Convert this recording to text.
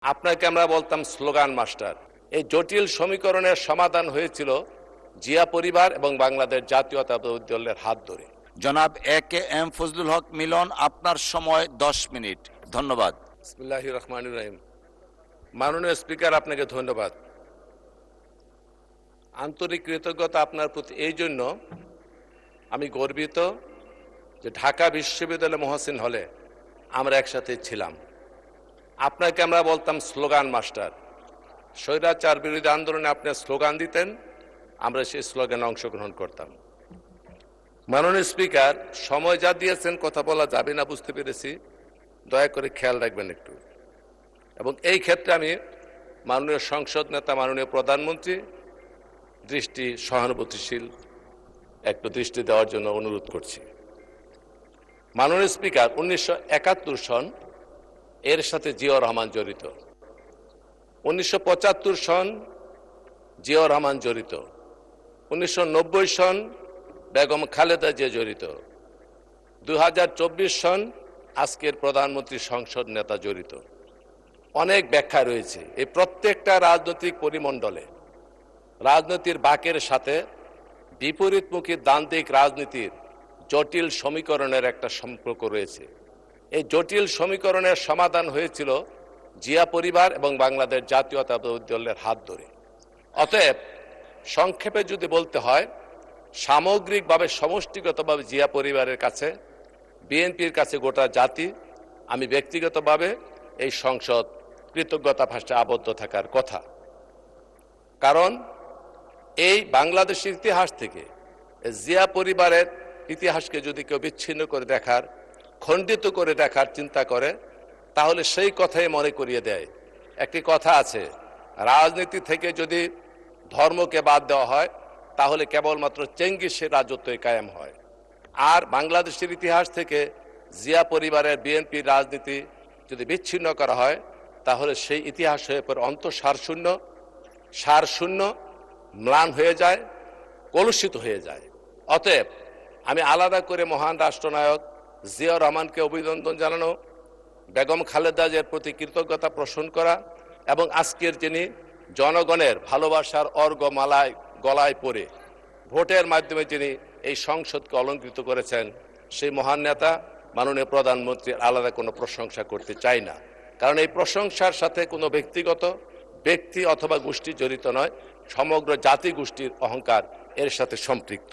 আপনাকে আমরা বলতাম স্লোগান মাস্টার। এই জটিল সমীকরণের সমাধান হয়েছিল জিয়া পরিবার এবং বাংলাদেশ জাতীয়তাবাদী দলের হাত ধরে। জনাব এ.কে.এম. ফজলুল হক মিলন, আপনার সময় 10 মিনিট। ধন্যবাদ। বিসমিল্লাহির রহমানির রহিম। মাননীয় স্পিকার, আপনাকে ধন্যবাদ। আন্তরিক কৃতজ্ঞতা আপনার প্রতি এই জন্য আমি গর্বিত যে ঢাকা বিশ্ববিদ্যালয় মহসিন হলে আমরা একসাথে ছিলাম। আপনাকে আমরা বলতাম স্লোগান মাস্টার। স্বৈরাচার বিরোধী আন্দোলনে আপনি স্লোগান দিতেন, আমরা সেই স্লোগানে অংশগ্রহণ করতাম। মাননীয় স্পিকার, সময় যা দিয়েছেন কথা বলা যাবে না বুঝতে পেরেছি, দয়া করে খেয়াল রাখবেন একটু। এবং এই ক্ষেত্রে আমি মাননীয় সংসদ নেতা, মাননীয় প্রধানমন্ত্রী দৃষ্টি সহানুভূতিশীল একটু দৃষ্টি দেওয়ার জন্য অনুরোধ করছি। মাননীয় স্পিকার, 1971 সন এর সাথে জিয়াউর রহমান জড়িত, 1975 সন জিয়াউর রহমান জড়িত, 1990 সন বেগম খালেদা জিয়া জড়িত, 2024 সন আজকের প্রধানমন্ত্রী সংসদ নেতা জড়িত। অনেক ব্যাখ্যা রয়েছে। এই প্রত্যেকটা রাজনৈতিক পরিমণ্ডলে রাজনীতির বাঁকের সাথে বিপরীতমুখী দ্বান্দ্বিক রাজনীতির জটিল সমীকরণের একটা সম্পর্ক রয়েছে। এই জটিল সমীকরণের সমাধান হয়েছিল জিয়া পরিবার এবং বাংলাদেশ জাতীয়তাবাদী দলের হাত ধরে। অতএব সংক্ষেপে যদি বলতে হয়, সামগ্রিকভাবে সমষ্টিগতভাবে জিয়া পরিবারের কাছে, বিএনপির কাছে গোটা জাতি, আমি ব্যক্তিগতভাবে এই সংসদ কৃতজ্ঞতা ভাষায় আবদ্ধ থাকার কথা। কারণ এই বাংলাদেশের ইতিহাস থেকে জিয়া পরিবারের ইতিহাসকে যদি কেউ বিচ্ছিন্ন করে দেখার, খণ্ডিত করে দেখার চিন্তা করে, তাহলে সেই কথাই মনে করিয়ে দেয়। একটি কথা আছে, রাজনীতি থেকে যদি ধর্মকে বাদ দেওয়া হয় তাহলে কেবলমাত্র চেঙ্গিসের রাজত্বই কায়েম হয়। আর বাংলাদেশের ইতিহাস থেকে জিয়া পরিবারের বিএনপির রাজনীতি যদি বিচ্ছিন্ন করা হয় তাহলে সেই ইতিহাস হয়ে পড়ে অন্তঃসারশূন্য, সারশূন্য, ম্লান হয়ে যায়, কলুষিত হয়ে যায়। অতএব আমি আলাদা করে মহান রাষ্ট্রনায়ক জিয়াউর রহমানকে অভিনন্দন জানানো, বেগম খালেদা জিয়ার প্রতি কৃতজ্ঞতা পোষণ করা এবং আজকের যিনি জনগণের ভালোবাসার অর্ঘ্যমালায় গলায় পড়ে ভোটের মাধ্যমে যিনি এই সংসদকে অলঙ্কৃত করেছেন, সেই মহান নেতা মাননীয় প্রধানমন্ত্রীর আলাদা কোনো প্রশংসা করতে চাই না। কারণ এই প্রশংসার সাথে কোনো ব্যক্তিগত ব্যক্তি অথবা গোষ্ঠী জড়িত নয়, সমগ্র জাতি গোষ্ঠীর অহংকার এর সাথে সম্পৃক্ত।